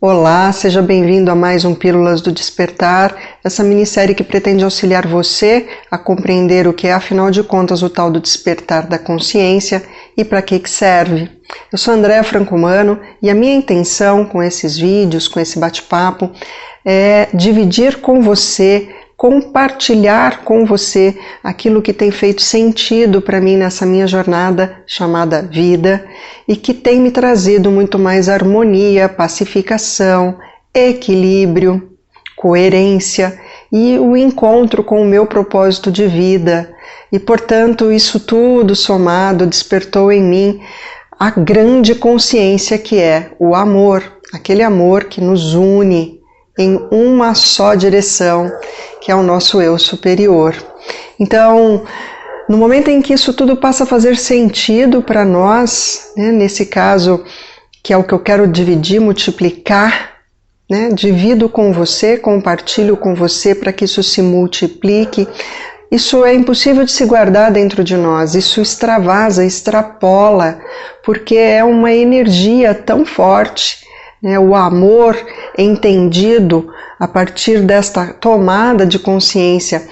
Olá, seja bem-vindo a mais um Pílulas do Despertar, essa minissérie que pretende auxiliar você a compreender o que é, afinal de contas, o tal do despertar da consciência e para que serve. Eu sou Andréa Francomano e a minha intenção com esses vídeos, com esse bate-papo, é dividir com você, compartilhar com você aquilo que tem feito sentido para mim nessa minha jornada chamada vida e que tem me trazido muito mais harmonia, pacificação, equilíbrio, coerência e o encontro com o meu propósito de vida. E, portanto, isso tudo somado despertou em mim a grande consciência que é o amor, aquele amor que nos une em uma só direção, que é o nosso eu superior. Então, no momento em que isso tudo passa a fazer sentido para nós, né, nesse caso, que é o que eu quero dividir, multiplicar, né, divido com você, compartilho com você para que isso se multiplique. Isso é impossível de se guardar dentro de nós, isso extravasa, extrapola, porque é uma energia tão forte, né, o amor entendido a partir desta tomada de consciência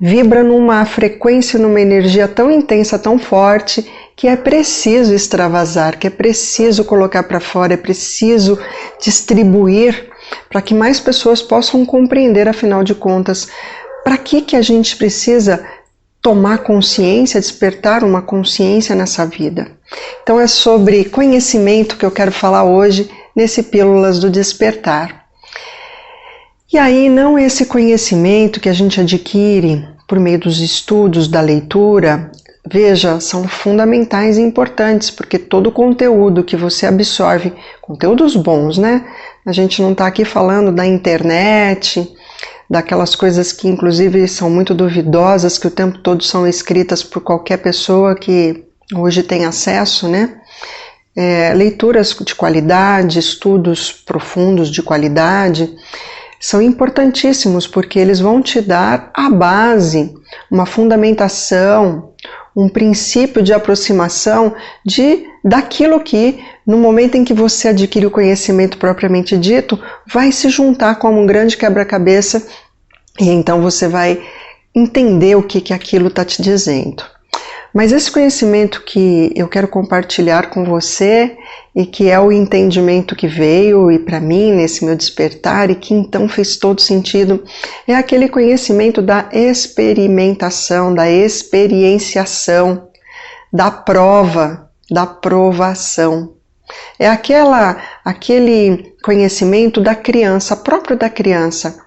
vibra numa frequência, numa energia tão intensa, tão forte, que é preciso extravasar, que é preciso colocar para fora, é preciso distribuir para que mais pessoas possam compreender, afinal de contas, para que a gente precisa tomar consciência, despertar uma consciência nessa vida. Então é sobre conhecimento que eu quero falar hoje nesse Pílulas do Despertar. E aí não esse conhecimento que a gente adquire por meio dos estudos, da leitura, veja, são fundamentais e importantes, porque todo o conteúdo que você absorve, conteúdos bons, né? A gente não está aqui falando da internet, daquelas coisas que inclusive são muito duvidosas, que o tempo todo são escritas por qualquer pessoa que hoje tem acesso, né? Leituras de qualidade, estudos profundos de qualidade, são importantíssimos porque eles vão te dar a base, uma fundamentação, um princípio de aproximação daquilo que, no momento em que você adquire o conhecimento propriamente dito, vai se juntar como um grande quebra-cabeça e então você vai entender o que aquilo está te dizendo. Mas esse conhecimento que eu quero compartilhar com você e que é o entendimento que veio e para mim nesse meu despertar e que então fez todo sentido, é aquele conhecimento da experimentação, da experienciação, da prova, da provação. É aquele conhecimento da criança, próprio da criança.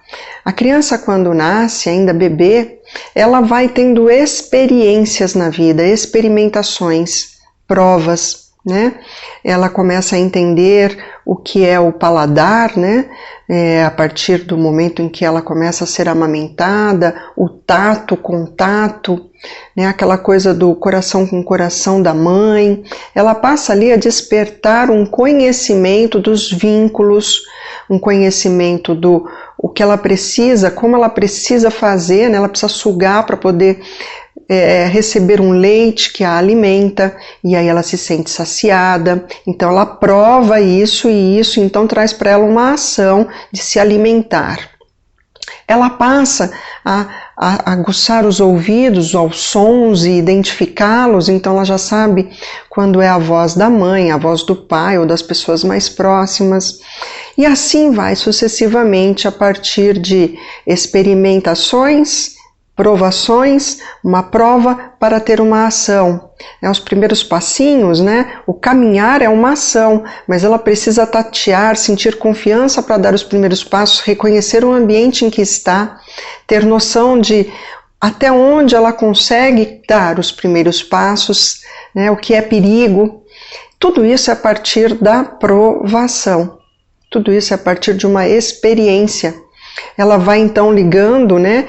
A criança, quando nasce, ainda bebê, ela vai tendo experiências na vida, experimentações, provas, né? Ela começa a entender o que é o paladar, né? A partir do momento em que ela começa a ser amamentada, o tato, o contato, né? Aquela coisa do coração com coração da mãe, ela passa ali a despertar um conhecimento dos vínculos, um conhecimento do o que ela precisa, como ela precisa fazer, né? Ela precisa sugar para poder receber um leite que a alimenta, e aí ela se sente saciada, então ela prova isso e isso, então traz para ela uma ação de se alimentar. Ela passa a aguçar os ouvidos aos sons e identificá-los, então ela já sabe quando é a voz da mãe, a voz do pai ou das pessoas mais próximas. E assim vai sucessivamente a partir de experimentações, provações, uma prova para ter uma ação. Os primeiros passinhos, né? O caminhar é uma ação, mas ela precisa tatear, sentir confiança para dar os primeiros passos, reconhecer o ambiente em que está, ter noção de até onde ela consegue dar os primeiros passos, né? O que é perigo. Tudo isso é a partir da provação. Tudo isso é a partir de uma experiência. Ela vai então ligando, né,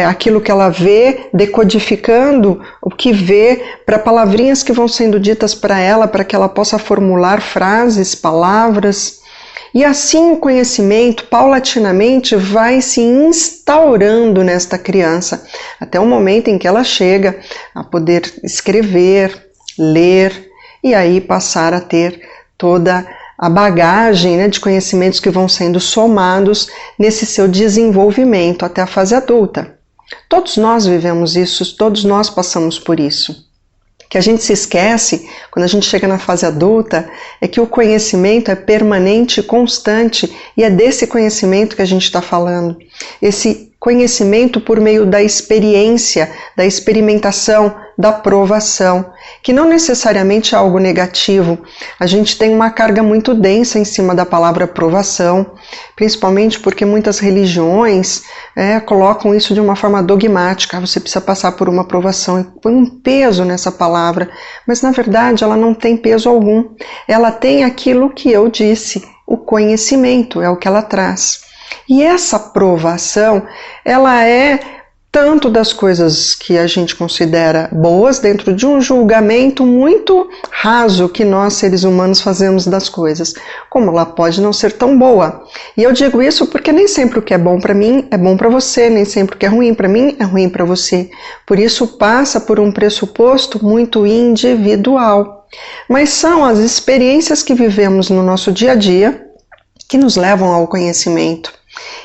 aquilo que ela vê, decodificando o que vê para palavrinhas que vão sendo ditas para ela, para que ela possa formular frases, palavras. E assim o conhecimento, paulatinamente, vai se instaurando nesta criança, até o momento em que ela chega a poder escrever, ler, e aí passar a ter toda a bagagem, né, de conhecimentos que vão sendo somados nesse seu desenvolvimento até a fase adulta. Todos nós vivemos isso, todos nós passamos por isso. O que a gente se esquece, quando a gente chega na fase adulta, é que o conhecimento é permanente e constante, e é desse conhecimento que a gente está falando. Esse conhecimento por meio da experiência, da experimentação, da provação, que não necessariamente é algo negativo. A gente tem uma carga muito densa em cima da palavra provação, principalmente porque muitas religiões colocam isso de uma forma dogmática. Você precisa passar por uma provação e põe um peso nessa palavra, mas na verdade ela não tem peso algum. Ela tem aquilo que eu disse, o conhecimento, é o que ela traz. E essa provação, ela é tanto das coisas que a gente considera boas dentro de um julgamento muito raso que nós, seres humanos, fazemos das coisas, como ela pode não ser tão boa. E eu digo isso porque nem sempre o que é bom para mim é bom para você, nem sempre o que é ruim para mim é ruim para você. Por isso passa por um pressuposto muito individual. Mas são as experiências que vivemos no nosso dia a dia que nos levam ao conhecimento.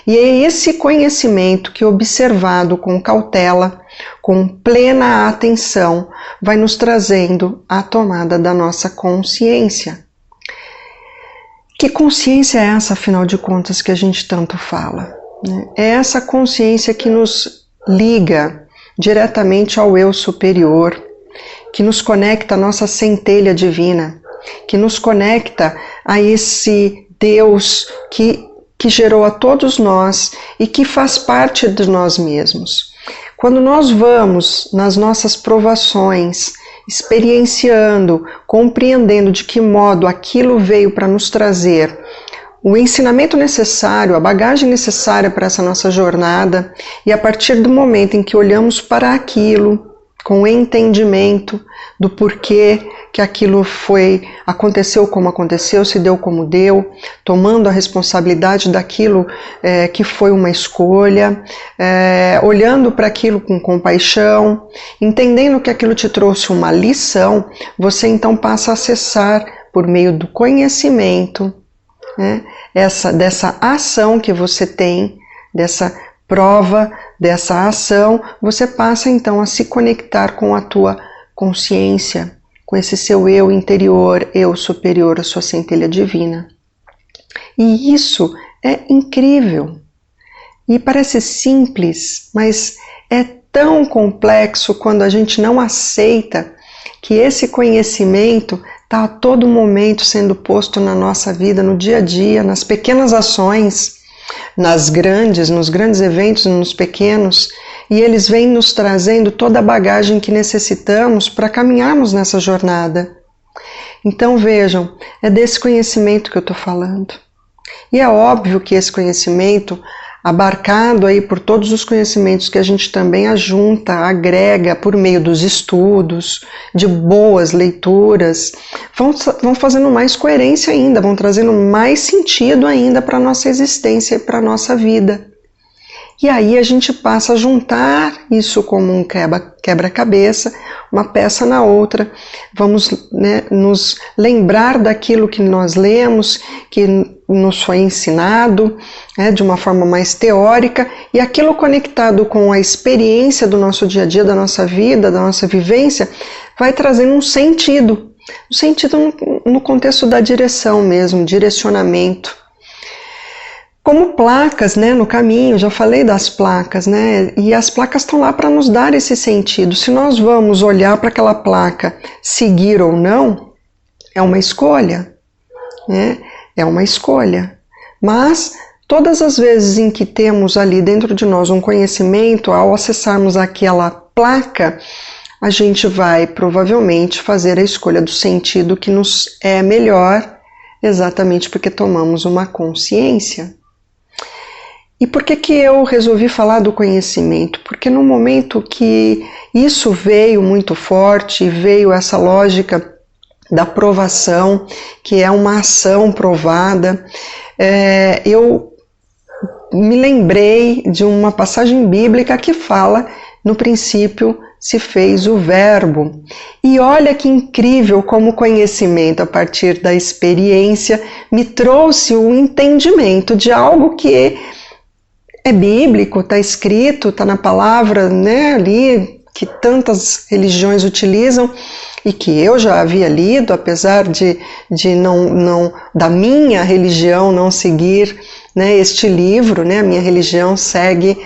E é esse conhecimento que, observado com cautela, com plena atenção, vai nos trazendo a tomada da nossa consciência. Que consciência é essa, afinal de contas, que a gente tanto fala? É essa consciência que nos liga diretamente ao eu superior, que nos conecta à nossa centelha divina, que nos conecta a esse Deus que gerou a todos nós e que faz parte de nós mesmos. Quando nós vamos nas nossas provações, experienciando, compreendendo de que modo aquilo veio para nos trazer o ensinamento necessário, a bagagem necessária para essa nossa jornada, e a partir do momento em que olhamos para aquilo com entendimento do porquê que aquilo aconteceu como aconteceu, se deu como deu, tomando a responsabilidade daquilo que foi uma escolha, olhando para aquilo com compaixão, entendendo que aquilo te trouxe uma lição, você então passa a acessar por meio do conhecimento, dessa ação que você tem, dessa prova, dessa ação, você passa então a se conectar com a tua consciência, com esse seu eu interior, eu superior, a sua centelha divina. E isso é incrível. E parece simples, mas é tão complexo quando a gente não aceita que esse conhecimento está a todo momento sendo posto na nossa vida, no dia a dia, nas pequenas ações, nos grandes eventos, nos pequenos, e eles vêm nos trazendo toda a bagagem que necessitamos para caminharmos nessa jornada. Então vejam, é desse conhecimento que eu estou falando. E é óbvio que esse conhecimento, abarcado aí por todos os conhecimentos que a gente também ajunta, agrega por meio dos estudos, de boas leituras, vão fazendo mais coerência ainda, vão trazendo mais sentido ainda para a nossa existência e para a nossa vida. E aí a gente passa a juntar isso como um quebra-cabeça, uma peça na outra. Vamos nos lembrar daquilo que nós lemos, que nos foi ensinado, de uma forma mais teórica, e aquilo conectado com a experiência do nosso dia a dia, da nossa vida, da nossa vivência, vai trazendo um sentido no contexto da direção mesmo, direcionamento. Como placas, no caminho, já falei das placas, e as placas estão lá para nos dar esse sentido. Se nós vamos olhar para aquela placa, seguir ou não, é uma escolha, é uma escolha. Mas todas as vezes em que temos ali dentro de nós um conhecimento, ao acessarmos aquela placa, a gente vai provavelmente fazer a escolha do sentido que nos é melhor, exatamente porque tomamos uma consciência. E por que eu resolvi falar do conhecimento? Porque no momento que isso veio muito forte, veio essa lógica da provação, que é uma ação provada, eu me lembrei de uma passagem bíblica que fala no princípio se fez o Verbo. E olha que incrível como o conhecimento a partir da experiência me trouxe o entendimento de algo que é bíblico, está escrito, está na palavra, né, ali, que tantas religiões utilizam e que eu já havia lido, apesar de não da minha religião não seguir, né, este livro, né, a minha religião segue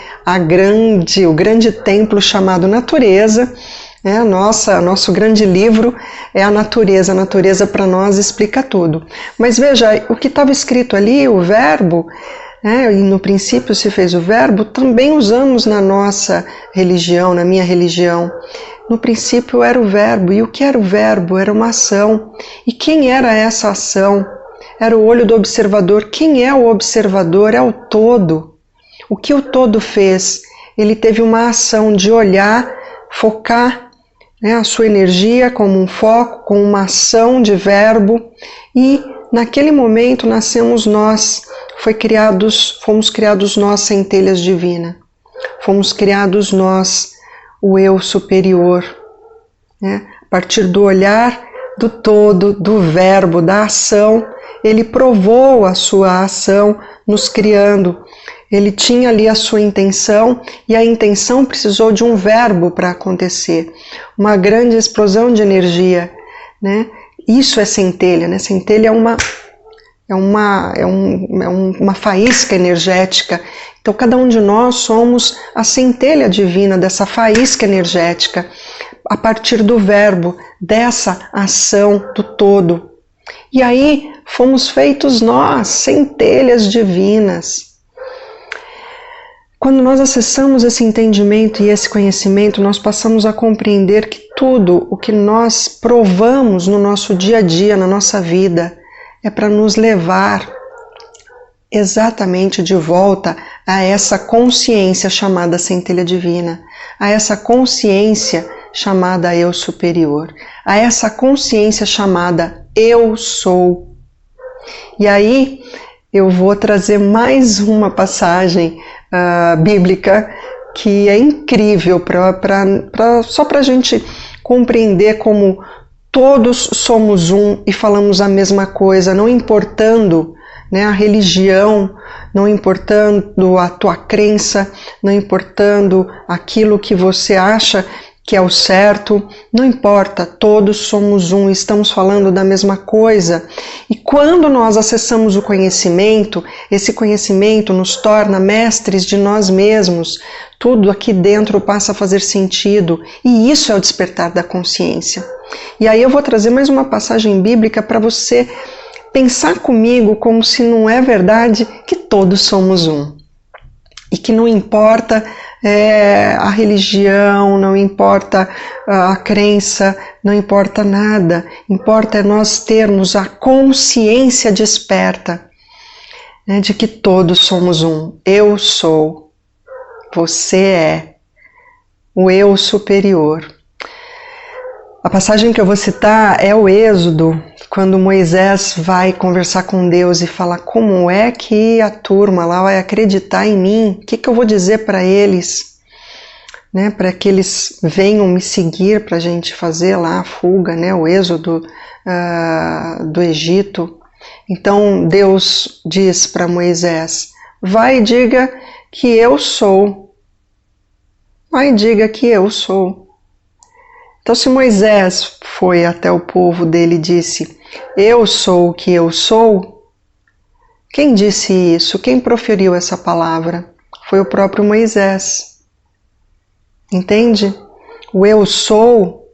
o grande templo chamado natureza, né, nosso grande livro é a natureza para nós explica tudo. Mas veja, o que estava escrito ali, o verbo, e no princípio se fez o verbo, também usamos na nossa religião, na minha religião. No princípio era o verbo, e o que era o verbo? Era uma ação. E quem era essa ação? Era o olho do observador. Quem é o observador? É o todo. O que o todo fez? Ele teve uma ação de olhar, focar, né, a sua energia como um foco, com uma ação de verbo, e naquele momento nascemos nós. Fomos criados nós, centelhas divina. Fomos criados nós, o eu superior. Né? A partir do olhar do todo, do verbo, da ação, ele provou a sua ação nos criando. Ele tinha ali a sua intenção e a intenção precisou de um verbo para acontecer. Uma grande explosão de energia. Né? Isso é centelha. Né? Centelha é uma faísca energética. Então cada um de nós somos a centelha divina dessa faísca energética, a partir do verbo, dessa ação do todo. E aí fomos feitos nós, centelhas divinas. Quando nós acessamos esse entendimento e esse conhecimento, nós passamos a compreender que tudo o que nós provamos no nosso dia a dia, na nossa vida, é para nos levar exatamente de volta a essa consciência chamada centelha divina, a essa consciência chamada eu superior, a essa consciência chamada eu sou. E aí eu vou trazer mais uma passagem bíblica que é incrível só para a gente compreender como todos somos um e falamos a mesma coisa, não importando, né, a religião, não importando a tua crença, não importando aquilo que você acha que é o certo, não importa, todos somos um, estamos falando da mesma coisa. E quando nós acessamos o conhecimento, esse conhecimento nos torna mestres de nós mesmos, tudo aqui dentro passa a fazer sentido, e isso é o despertar da consciência. E aí eu vou trazer mais uma passagem bíblica para você pensar comigo como se não é verdade que todos somos um. E que não importa a religião, não importa a crença, não importa nada. Importa é nós termos a consciência desperta, né, de que todos somos um. Eu sou, você é, o eu superior. A passagem que eu vou citar é o Êxodo, quando Moisés vai conversar com Deus e fala como é que a turma lá vai acreditar em mim, o que eu vou dizer para eles, né, para que eles venham me seguir para a gente fazer lá a fuga, né, o Êxodo do Egito. Então Deus diz para Moisés, vai e diga que eu sou, vai e diga que eu sou. Então, se Moisés foi até o povo dele e disse, eu sou o que eu sou, quem disse isso? Quem proferiu essa palavra? Foi o próprio Moisés. Entende? O eu sou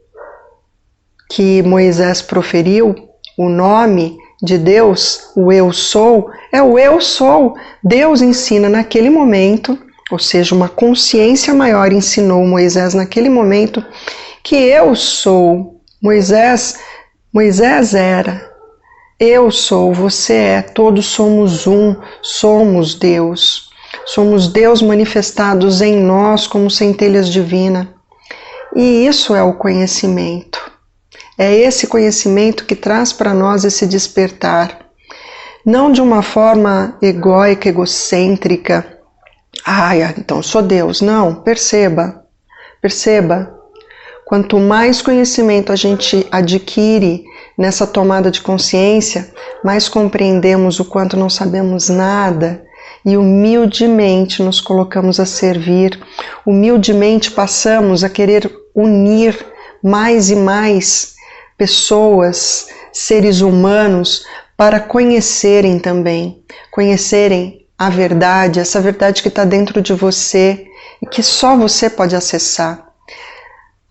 que Moisés proferiu, o nome de Deus, o eu sou, é o eu sou. Deus ensina naquele momento, ou seja, uma consciência maior ensinou Moisés naquele momento, que eu sou. Moisés era, eu sou, você é, todos somos um, somos Deus. Somos Deus manifestados em nós como centelhas divinas. E isso é o conhecimento. É esse conhecimento que traz para nós esse despertar. Não de uma forma egóica, egocêntrica. Então sou Deus. Não, perceba. Quanto mais conhecimento a gente adquire nessa tomada de consciência, mais compreendemos o quanto não sabemos nada e humildemente nos colocamos a servir, humildemente passamos a querer unir mais e mais pessoas, seres humanos, para conhecerem também, conhecerem a verdade, essa verdade que está dentro de você e que só você pode acessar.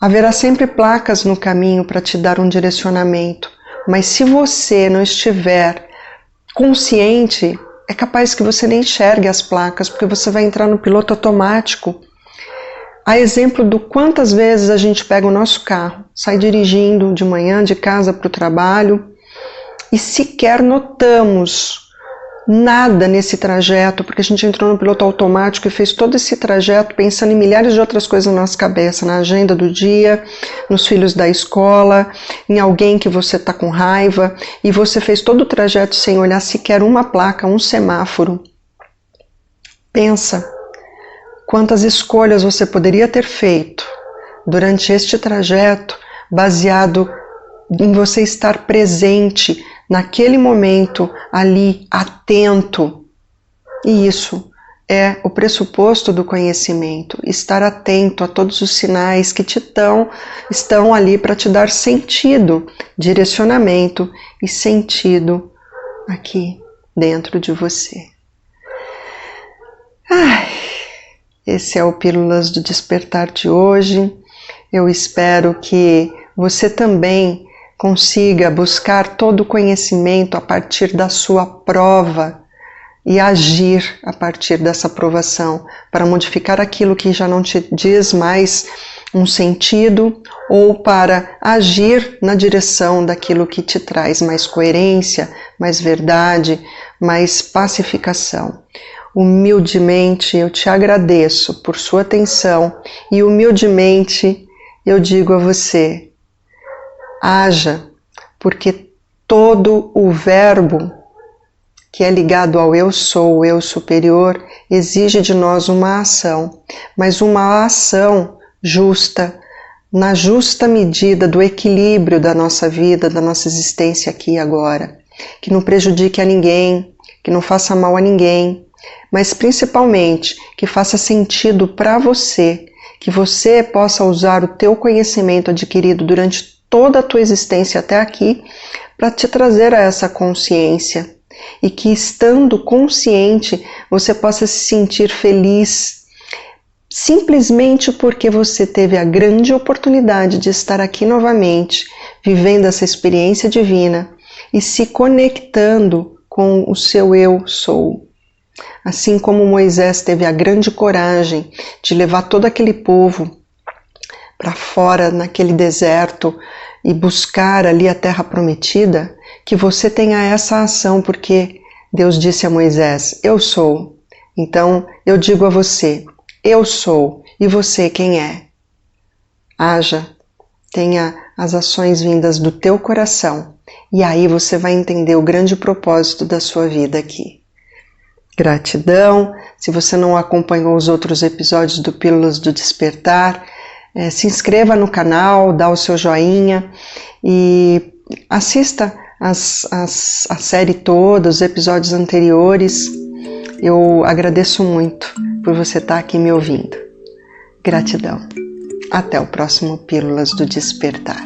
Haverá sempre placas no caminho para te dar um direcionamento, mas se você não estiver consciente, é capaz que você nem enxergue as placas, porque você vai entrar no piloto automático. Há exemplo do quantas vezes a gente pega o nosso carro, sai dirigindo de manhã de casa para o trabalho e sequer notamos nada nesse trajeto, porque a gente entrou no piloto automático e fez todo esse trajeto pensando em milhares de outras coisas na nossa cabeça, na agenda do dia, nos filhos da escola, em alguém que você está com raiva, e você fez todo o trajeto sem olhar sequer uma placa, um semáforo. Pensa quantas escolhas você poderia ter feito durante este trajeto, baseado em você estar presente naquele momento, ali, atento. E isso é o pressuposto do conhecimento, estar atento a todos os sinais que estão ali para te dar sentido, direcionamento e sentido aqui dentro de você. Esse é o Pílulas do Despertar de hoje. Eu espero que você também consiga buscar todo o conhecimento a partir da sua prova e agir a partir dessa provação para modificar aquilo que já não te diz mais um sentido ou para agir na direção daquilo que te traz mais coerência, mais verdade, mais pacificação. Humildemente eu te agradeço por sua atenção e humildemente eu digo a você: haja, porque todo o verbo que é ligado ao eu sou, o eu superior, exige de nós uma ação, mas uma ação justa, na justa medida do equilíbrio da nossa vida, da nossa existência aqui e agora, que não prejudique a ninguém, que não faça mal a ninguém, mas principalmente que faça sentido para você, que você possa usar o teu conhecimento adquirido durante toda a tua existência até aqui para te trazer a essa consciência e que, estando consciente, você possa se sentir feliz simplesmente porque você teve a grande oportunidade de estar aqui novamente, vivendo essa experiência divina e se conectando com o seu eu sou. Assim como Moisés teve a grande coragem de levar todo aquele povo para fora naquele deserto e buscar ali a terra prometida, que você tenha essa ação, porque Deus disse a Moisés: eu sou. Então eu digo a você: eu sou. E você quem é? Haja, tenha as ações vindas do teu coração, e aí você vai entender o grande propósito da sua vida aqui. Gratidão. Se você não acompanhou os outros episódios do Pílulas do Despertar, se inscreva no canal, dá o seu joinha e assista a série toda, os episódios anteriores. Eu agradeço muito por você estar aqui me ouvindo. Gratidão. Até o próximo Pílulas do Despertar.